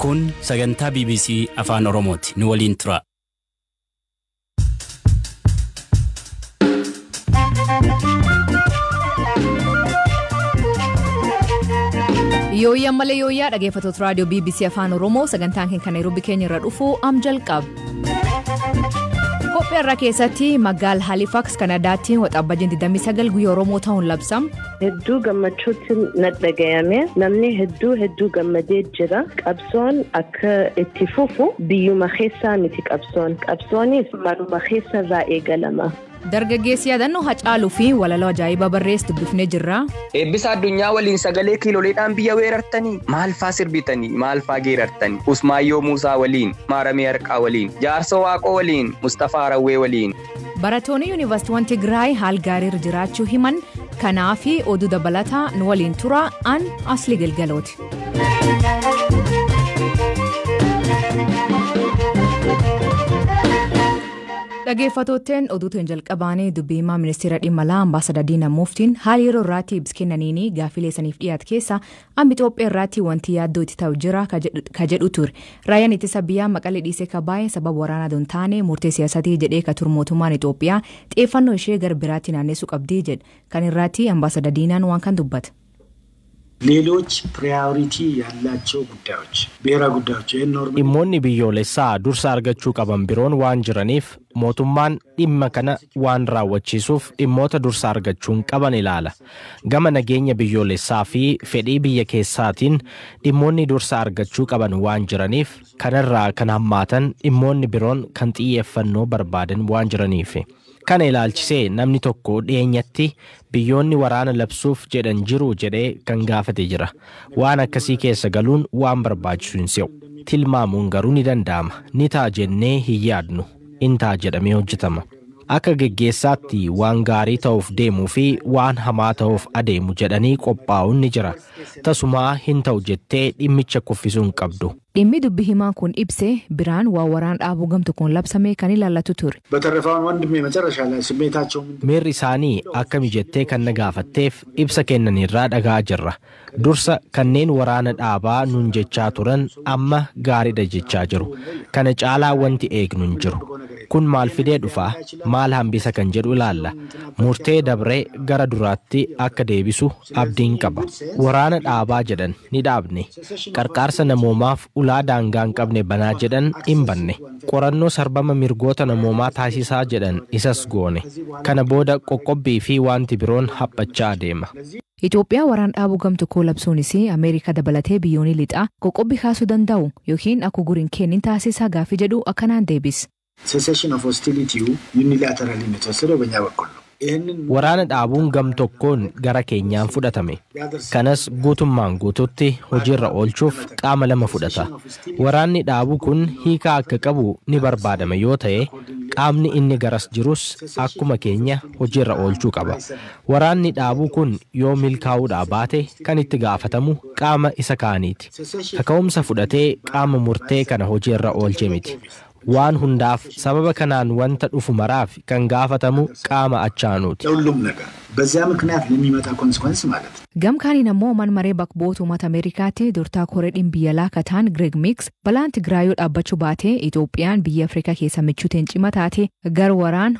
Kun sagantaa BBC Afaan Oromooti. Nu waliin tura. Yooyyaa malee yooyyaa dhaggeeffattoota raadiyoo BBC Afaan Oromoo sagantaan keenya Nairobi keenya irra dhufu am jalqaba. Kophee irraa keessatti magaala Halifax Kanadaatti waxabajjii 29 guyyaa Oromoo ta'uun labsam. Hedduu gammachuutti nadhagayame namni hedduu gammadee jira. Qabsoon akka itti fufu biyyuma keessaa miti qabsoonis manuma keessa irraa eegalama. Dargaggeessi yaadannoo Hacaaluu fi walaloo ajaa'ibaa barreessu dubbifnee jirra. Eebbisa addunyaa waliin sagalee kiiloleedhaan biyya weerartanii maal faa sirbitanii maal faa geerartanii Usmaayyoo Muusaa waliin Maaramee Harqaa waliin Jaarsoo Waaqoo waliin Mustafaa Rawwee waliin. Barattoonni Yuunivarsiitii Tigraay haal gaariirra jiraachuu himan kanaaf oduu dabalataa nu waliin tura an Asli Galgalooti. Dhaggeeffattootni oduutiin jalqabaanii dubbii himaa ministeera dhimma alaa ambaasaadar Diinaa Muuftiin haala yeroo irratti ibsa kennaniin gaafilee saniif dhiyaate keessa amma Itoophiyaa irratti wanti yaaddoo itti ta'u jira ka jedhu ture. Raayyaan ittisa biyyaa Maqalee dhiisee ka baay'ee sababa waraanaa doon taane murtee siyaasatii jedhee ka ture mootummaan Itoophiyaa xiyyeeffannoo ishee gara biraatti naannessuu qabdii jedhe. Kan irratti ambaasaadar Diinaan waan kan dubbate. ሌሎች ፕራዮሪቲ ያላቸው ጉዳዮች ብሔራዊ ጉዳዮች dhimmoonni biyyoolessaa dursa argachuu qaban biroon waan jiraniif mootummaan dhimma kana waan raawwachiisuuf dhimmoota dursa argachuun qaban ilaala. Gama nageenya biyyoolessaa fi fedhii biyya keessaatiin dhimmoonni dursa argachuu qaban waan jiraniif kanarraa kan hammaatan dhimmoonni biroon kan xiyyeeffannoo barbaadan waan jiraniif. Kana ilaalchisee namni tokko dhiyeenyatti biyyoonni waraana labsuuf jedhan jiru jedhee kan gaafate jira. Waan akkasii keessa galuun waan barbaachisu hin se'u. Tilmaamuun garuu ni danda'ama. Ni ta'a jennee hin yaadnu. In ta'a jedhamee hojjetama. Akka geggeessaatti waan gaarii ta'uuf deemuu fi waan hamaa ta'uuf adeemu jedhanii qophaa'uun ni jira. Tasumaa hin ta'u jettee dhimmicha kuffisuu hin qabdu. Dhimmi dubbii himaa kun ibsee biraan waa waraan dhaabuu gamtoon labsame kan ilaallatu ture. Miirri isaanii akka mijattee kan na gaafatteef ibsa kennaniirraa dhagaa jirra. Dursa kanneen waraana dhaabaa nuun jechaa turan amma gaariidha jechaa jiru. Kana caalaa wanti eegnu hin jiru. Kun maal fidee dhufaa? Maal hambisa kan jedhu ilaalla. Murtee dabree gara duraatti akka deebisu abdiin qaba. Waraana dhaabaa jedhan ni dhaabne. Qarqaarsa namoomaaf ulaa daangaa hin qabne banaa jedhan hin banne. Qorannoo sarbama mirgoota namoomaa taasisaa jedhan isas goone. Kana booda qoqqobbii fi wanti biroon haphachaa adeema. Itoophiyaa waraan dhaabuu gamtokoo labsuunis Ameerikaa dabalatee biyyoonni lixaa qoqqobbii kaasuu danda'u yookiin akka guriin kennin taasisaa gaafii jedhu akkanaan deebis. Cessation of hostility unilaterally የተወሰደው በእኛ በኩል ነው. Waraana dhaabuun gamtokkoon gara keenyaan fudhatame. Kanas guutummaan guututti hojiirra oolchuuf qaama lama fudhata. Waraanni dhaabuu kun hiikaa akka qabu ni barbaadama yoo ta'e qaamni inni garas jirus akkuma keenya hojiirra oolchuu qaba. Waraanni dhaabuu kun yoo milkaa'uudhaa baate kan itti gaafatamu qaama isa kaaniiti. Kaka'umsa fudhatee qaama murtee kana hojiirra oolche miti. Waan hundaaf sababa kanaan wanta dhufu maraaf kan gaafatamu qaama achaanuuti. በዚያ ምክንያት ለሚመጣ ኮንሲኩዌንስ ማለት ነው. Gamkaaniin ammoo man maree bakboota uummata Ameerikaatti durtaa koree dhimbiyyalaa kataan Greg Mix balaan Tigraayoo dhaabbachuu baatee Itoophiyaan biyya Afrikaa keessa michuuteen cima taate gar waraan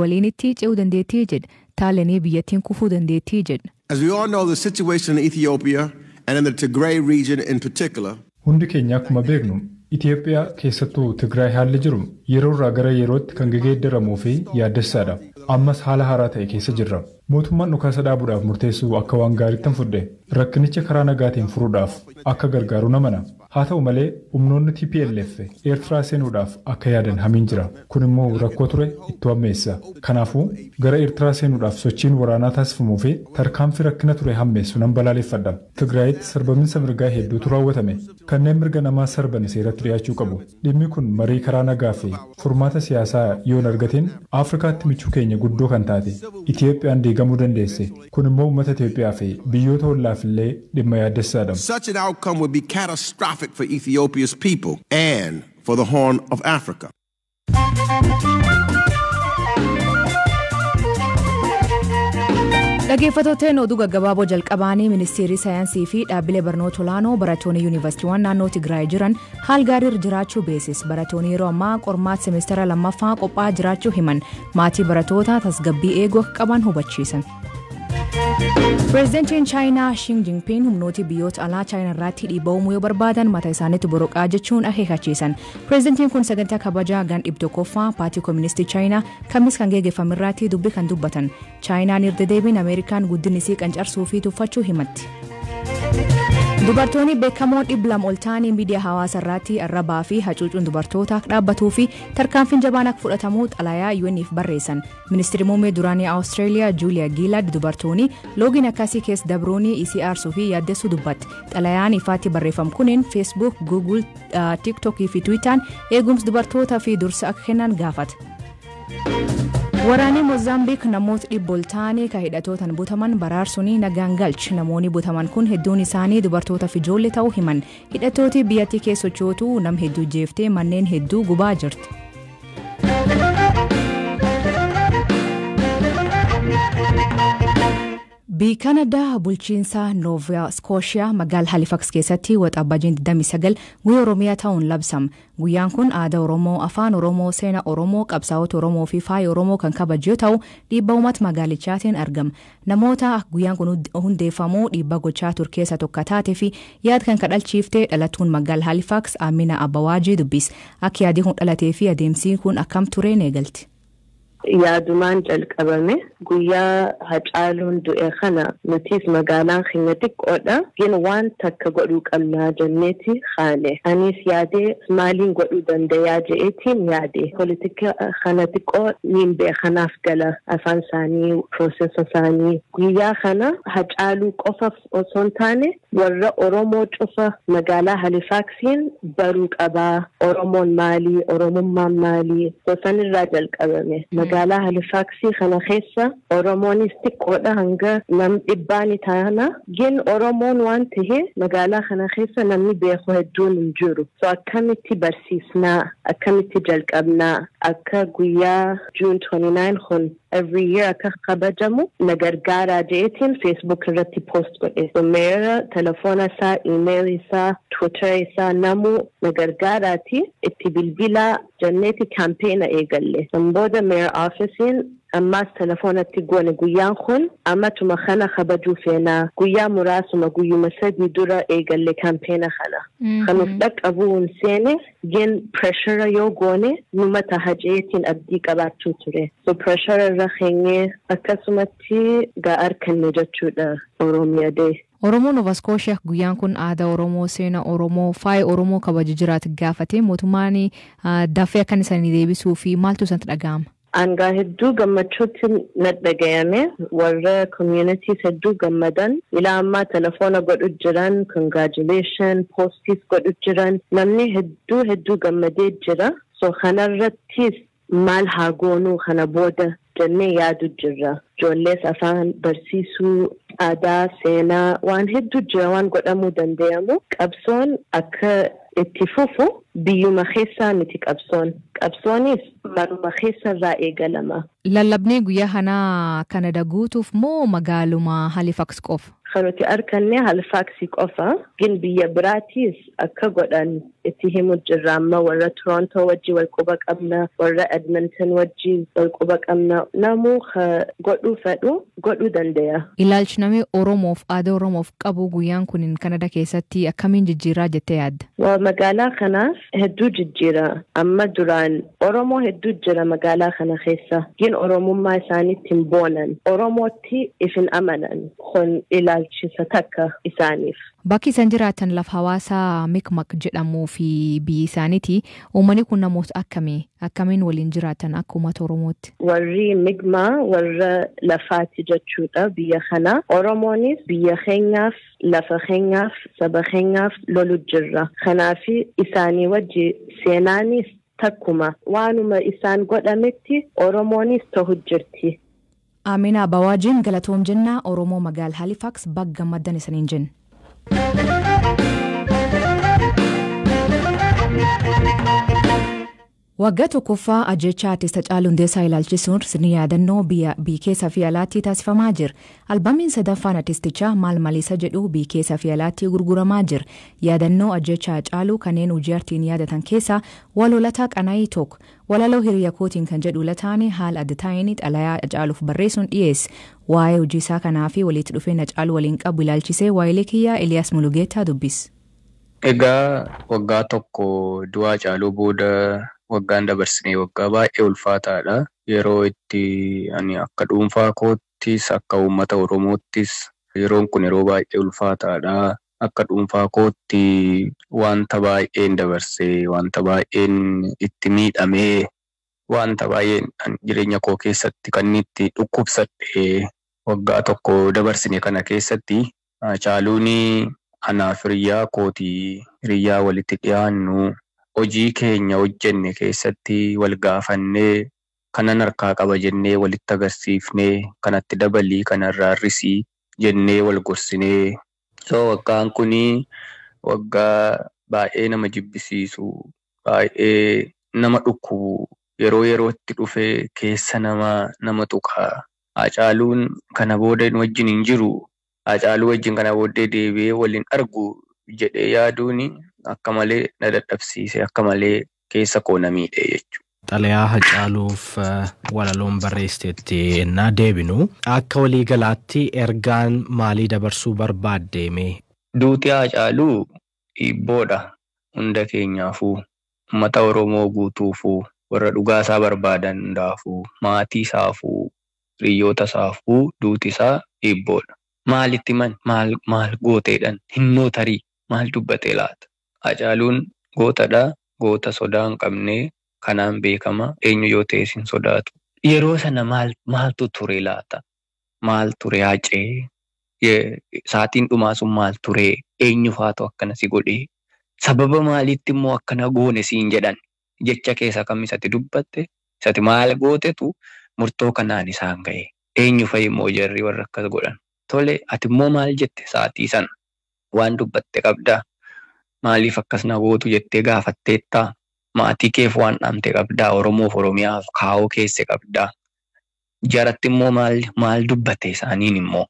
waliinitti ce'uu dandeettii jedhe taalanii biyyattiin kufuu dandeettii jedhe. As we all know, the situation in Ethiopia and in the Tigray region in particular. Hundi keenya akkuma beeknu Itoophiyaa keessattuu Tigraay haalli jiru yeroo irraa gara yerootti kan geeddaramuu fi yaaddessaadha. Ammas haala haaraa ta'e keessa jirra. Mootummaan dhukaasa dhaabuudhaaf murteessuu akka waan gaariitti fudhe rakkinicha karaa nagaatiin furuudhaaf akka gargaaru namana. Haa ta'u malee humnoonni TPLF Eertiraa seenuudhaaf akka yaadan hamiin jira. Kun immoo rakkoo ture itti hammeessa. Kanaafuu gara Eertiraa seenuudhaaf sochiin waraanaa taasifamuu fi tarkaanfii rakkina ture hammeessu nan balaaleffadha. Tigraayitti sarbaminsa mirgaa hedduutu raawwatame. Kanneen mirga namaa sarban seeratti dhiyaachuu qabu. Dhimmi kun marii karaa nagaa fi furmaata siyaasaa yoon argateen Afrikaatti michuu keenya guddoo kan taate Itoophiyaan diigamuu dandeesse. Kun immoo uummata Itoophiyaa fi biyyoota hollaaf illee dhimma yaaddessaadha. Such an outcome would be catastrophic for Ethiopia's people and for the Horn of Africa. Dhaggeeffattoonni oduu gaggabaaboo jalqabaanii ministeerri saayinsii fi dhaabbilee barnoota olaanoo barattoonni yuunivarsiitiiwwan naannoo Tigraay jiran haal gaarii jiraachuu beeksise. Barattoonni yeroo ammaa qormaata semeestara lammaffaa qophaa'aa jiraachuu himan. Maatii barattoota tasgabbii eeguu akka qaban hubachiisan. Pireezidantiin Chaayinaa Xi Jinping humnooti biyyoota alaa Chaayinaa irratti dhiibbaa uumuu yoo barbaadan mataa isaaniitti boroqaa jechuun akeekachiisan. Pireezidantiin kun sagantaa kabajaa gan 100ffaa paartii kooministii Chaayinaa kamis kan geggeeffame irratti dubbii kan dubbatan. Chaayinaan irra deebiin Ameerikaan guddinni isii qancarsuu fi tuffachuu himatti. Dubartoonni beekamoon 200 ol ta'anii miidiyaa hawaasaa irratti arrabaa fi hacuucuun dubartootaa dhaabbatuu fi tarkaanfiin jabaan akka fudhatamu xalayaa UN'if barreessan. Ministeerri muummee duraanii Awustreeliyaa Juuliyaa Giilad dubartoonni loogiin akkasii keessa dabruunii isii aarsuu fi yaaddessuu dubbatti. Xalayaan ifaatti barreeffam kunin Facebook, Google, TikTok fi Twitter eegumsa dubartootaa fi dursa akka kennan gaafata. Waraanni Mozaambiik namoota 100 ol ta'anii kan hidhatootaan butaman baraarsuun nagaan galche. Namoonni butaman kun hedduun isaanii dubartoota fi ijoollee ta'uu himan. Hidhattooti biyyattii keessa sochootu nam hedduu jeeftee manneen hedduu gubaa jirti. Biyya Kanadaa bulchiinsa Noova Scotia magaalaa Halifax keessatti waxabajjii 29 guyyaa Oromiyaa ta'uun labsam. Guyyaan kun aadaa Oromoo, afaan Oromoo, seenaa Oromoo, qabsaa'ota Oromoo fi faaya Oromoo kan kabaju yoo ta'u, dhiibbaa uummata magaalichaatiin argama. Namoota guyyaan kun hundeeffamuu dhiibbaa gochaa ture keessa tokko taate fi yaada kan kadhalchiiftee dhalattuun magaalaa Halifax Amina Abbawaajii dubbis. Akka yaadii kun dhalatee fi adeemsi kun akkam tureen eegalti. Yaadumaan jalqabame guyyaa Hacaaluun du'e kana nutis magaalaan keenya xiqqoodha. Gin waan takka godhuu qabnaa jenneeti haane. Anis yaadee maaliin godhuu dandayaa je'eetiin yaade. Politika kana xiqqoo niin beekanaaf gala afaan isaanii, piroosesa isaanii. Guyyaa kana Hacaaluu qofa osoo hin taane warra Oromoo cufa magaalaa Halifaxiin baruu qabaa. Oromoon maalii, Oromummaan maalii sanirraa jalqabame. Magaalaa Halifaxii kana keessa Oromoonis xiqqoodha hanga nam 100 taana. Gin Oromoon waan tahe magaalaa kana keessa namni beeku hedduun hin jiru. So akkamitti barsiisnaa, akkamitti jalqabnaa, akka guyyaa June 29 kun every year akka kabajamu nagargaaraa jeetiin Facebook irratti post godhe. So meera telefoona isaa, email isaa, Twitter isaa namu nagargaaraati itti bilbilaa jenneeti kampeena eegalle. Booda mayor officein ammaas telefoonatti goone guyyaan kun ammatuma kana kabajuu feenaa guyyaa muraasuma guyyuma 3 dura eegalle kampeena kana. Kanuuf dhaqqabuun seene gin pressure yoo goone numa tahajeetiin abdii qabaachuu ture. So pressure irra keenye akkasumatti ga'ar kenne jechuudha Oromiyaa Day. Oromoo Nova Scotia guyyaan kun aadaa Oromoo, seenaa Oromoo, faaya Oromoo kabaju jiraatu gaafate mootummaan dafee akkan isaanii deebisuu fi maaltu isatti dhaga'ama? Angaa hedduu gammachuutti nadhagayame warra communities hedduu gammadan ilaa ammaa telefoona godhu jiran congratulation postis godhu jiran namni hedduu gammadee jira. So kanarrattis maal haa goonuu kana booda jennee yaadu jirra. Ijoollees afaan barsiisuu, aadaa, seenaa waan hedduu jira waan godhamuu dandayamu. Qabsoon akka itti fufu biyyuma keessaa miti qabsoon. Qabsoonis maruma keessa irraa eegalama. Lallabnee guyyaa kanaa Kanada guutuuf moo magaaluma Halifax qofa? Kanuti arkanne Halifaxii qofa. Gin biyya biraatis akka godhan itti himu jirra. Amma warra Toronto wajji wal quba qabna, warra Edmonton wajji wal quba qabna. Namuu godhuu fedhu godhuu dandaya. Ilaalchi namni Oromoof aadaa Oromoof qabu guyyaan kun Kanada keessatti akkamiin jijjiiraa jettee yaadda? Magaalaa kanaaf hedduu jijjiira. Amma duraan Oromoo hedduu jira magaalaa kana keessa. Gin Oromummaa isaaniitti hin boonan. Oromootti ifin amanan. Kun ilaalchisa takka isaaniif. Bakki isaan jiraatan lafa hawaasaa Mikmak jedhamuu fi biyyi isaaniiti. Uummanni kun namoota akkamiin waliin jiraatan akka uummata Oromootti? Warri Migmaa warra lafaati jechuudha biyya kana. Oromoonis biyya keenyaaf, lafa keenyaaf, saba keenyaaf lolu jirra. Kanaafi isaanii wajji seenaanis takkuma waanuma isaan godhametti Oromoonis ta'u jirti. Amina Abawaajiin galatoom jennaa Oromoo magaalaa Halifax bagga maddan isaniin jenna. Waggaa tokkoffaa ajjechaa artist Hacaaluu Hundeessaa ilaalchisuun sirni yaadannoo biyya keessa fi alaatti taasifamaa jira. Albaamiin sadaffaan artistichaa maal maliisa jedhu biyya keessa fi alaatti gurguramaa jira. Yaadannoo ajjechaa Hacaaluu kanneen hojii artiin yaadatan keessaa walolataa Qanaa'ii tokko. Walaloo hiriya kootiin kan jedhu lataanii haala adda ta'een xalayaa Hacaaluuf barreessuun dhiyeesse. Waa'ee hojii isaa kanaa fi walitti dhufeenya Hacaaluu waliin qabu ilaalchisee waa'ee kiyyaa Eliyaas Mulugeetaa dubbise. Egaa waggaa tokko du'a Hacaaluu booda waggaan dabarsinee waggaa baay'ee ulfaataadha. Yeroo itti ani akka dhuunfaa koottis akka uummata Oromoottis yeroon kun yeroo baay'ee ulfaataadha. Akka dhuunfaa kootti wanta baay'een dabarsee wanta baay'een itti miidhamee wanta baay'een jireenya koo keessatti kan itti dhukkubsadhe waggaa tokko dabarsine kana keessatti Hacaaluun anaaf hiriyaa kootii hiriyaa walitti dhiyaannu hojii keenya hojjenne keessatti wal gaafannee kanan harkaa qaba jennee walitti agarsiifnee kanatti dabalii kanarraa hir'isii jennee wal gorsinee waggaan kuni waggaa baay'ee nama jibbisiisu baay'ee nama dhukkubu yerootti dhufee keessa nama tuqaa. Hacaaluun kana booda wajjin hin jiru. Hacaaluu wajjin kana booddee deebi'ee waliin argu jedhee yaaduun akka malee na dadhabsiise akka malee keessa koo na miidhe jechuudha. Xalayaa Hacaaluuf walaloon barreessiteetti ennaa deebinu akka waliigalaatti ergaan maalii dabarsuu barbaaddeeme? Duuti Hacaaluu dhiibboodha hunda keenyaafuu uummata Oromoo guutuufuu warra dhugaasaa barbaadan hundaafuu maatii isaafuu hiriyoota isaafuu duuti isaa dhiibboodha. Maalitti maal gooteedhaan hinnoo tarii maal dubbatee laata? Hacaaluun gootadha. Goota sodaa hin qabne kanaan beekama. Eenyu yoo ta'es hin sodaatu. Yeroo sana maaltu ture laata? Maal ture Hacee? Saatiin dhumaa sun maal ture? Eenyu faatu akkana si godhee? Sababa maaliitti immoo akkana goone siin jedhan? Jecha keessa kam isatti dubbatte? Isatti maal gootetu murtoo kanaan isaan ga'e? Eenyu fa'i immoo jarri warra akkas godhan? Tole ati immoo maal jette saatii sana? Waan dubbatte qabdaa? Maaliif akkas na gootu jettee gaafatteettaa? Maatii keef waan dhaamte qabdaa? Oromoof Oromiyaaf kaa'oo keesse qabdaa? Jaratti immoo maal dubbate isaaniin immoo?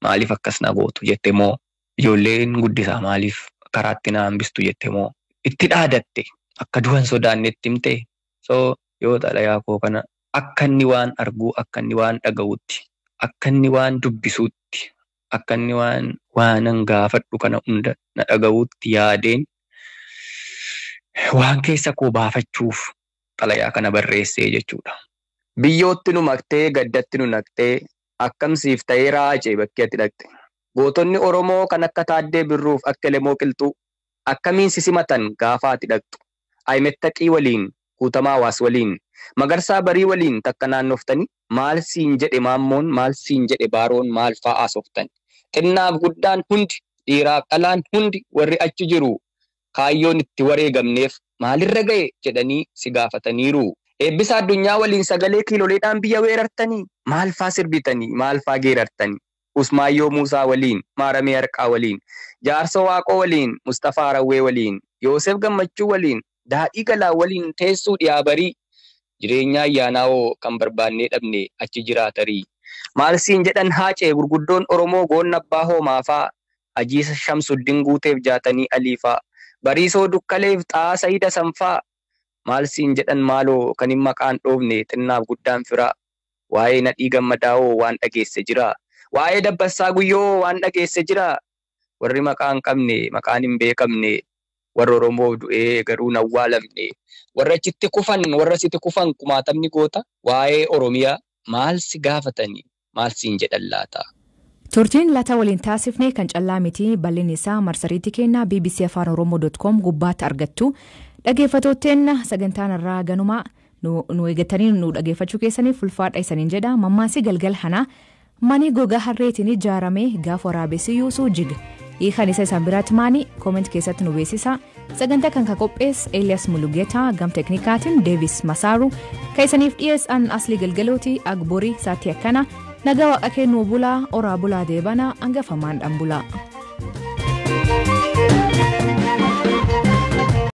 Maaliif akkas na gootu jette moo? Ijoolleen guddisaa maaliif karaatti na hambistu jette moo? Itti dhaadatte akka du'an sodaannetti himte. So yoo xalayaa koo kana akka inni waan arguu akka inni waan dhaga'utti akka inni waan dubbisuutti akka inni waanan gaafadhu kana hunda na dhaga'uutti yaadeen waan keessa koo baafachuuf xalayaa kana barreessee jechuudha. Biyyootti nu maqtee gaddatti nu naqxee akkamsiif ta'ee Hacee bakkee ati dhaqxe. Gootonni Oromoo kan akka Taaddee Birruuf akka Lemoo Qilxuu akkamiin sisimatan gaafa ati dhaqxu. Ayimettaqii waliin Kuutamaa Hawaas waliin Magarsaa Barii waliin takka naannoftanii maal siin jedhe Maammoon maal siin jedhe Baaroon maal fa'aa softani. Xinnaaf guddaan hundi dhiiraaf dhalaan hundi warri achi jiru kaayyoon itti wareegamneef maalirra ga'e jedhanii si gaafataniiru. Eebbisa addunyaa waliin sagalee kiiloleedhaan biyya weerartanii maal fa'aa sirbitanii maal fa'aa geerartanii. Usmaayyoo Muusaa waliin Maaramee Harqaa waliin Jaarsoo Waaqoo waliin Mustafaa Rawwee waliin Yoosef Gammachuu waliin Daadhii Galaa waliin teessuu dhiyaa barii jireenya ayyaanaawoo kan barbaannee dhabne achi jiraatarii. Maal siin jedhan Hacee gurguddoon Oromoo goonna abbaa hoomaafaa Ajiisa Shamsuddin Guuteef Jaatanii Aliifaa Bariisoo Dukkaleef Xaa Sayida Sanfaa maal siin jedhan maaloo kan hin maqaan dhoofne xinnaaf guddaan firaa. Waa'ee Nadhii Gammadaawoo waan dhageesse jira. Waa'ee Dabbasaa Guyyoo waan dhageesse jira. Warri maqaan qabne maqaan hin beekamne warra Oromoo du'ee garuu hin awwaalamne warra achitti kufan warra sitti kufan kumaatamni goota waa'ee Oromiyaa maal si gaafatanii maal siin jedhan laata? Turtiin laata waliin taasifne kan callaa miti bal'inni isaa marsariitii keenyaa bbcafaanoromoo.com gubbaatti argattu. Dhaggeeffattootteen sagantaan irraa ganumaa nu eeggatanii nu dhaggeeffachuu keessaniif ulfaadha isaniin jedha. Mammaasii galgal hanaa mani gogaa harreetiin ijaarame gaafa waraabessi yuusuu jiga. Hiikan isa isaan biraatti maanii kooment keessatti nu beeksisa. Sagantaa kan qopheesse Eliyaas Mulugeetaa gam teknikaatiin Deevis Masaaru kan isaniif dhiyeessan Aslii Galgalooti Agborii saatii akkana nagaa waaqa kennuu bulaa oraa bulaa deebana hangafamaan dhan bulaa.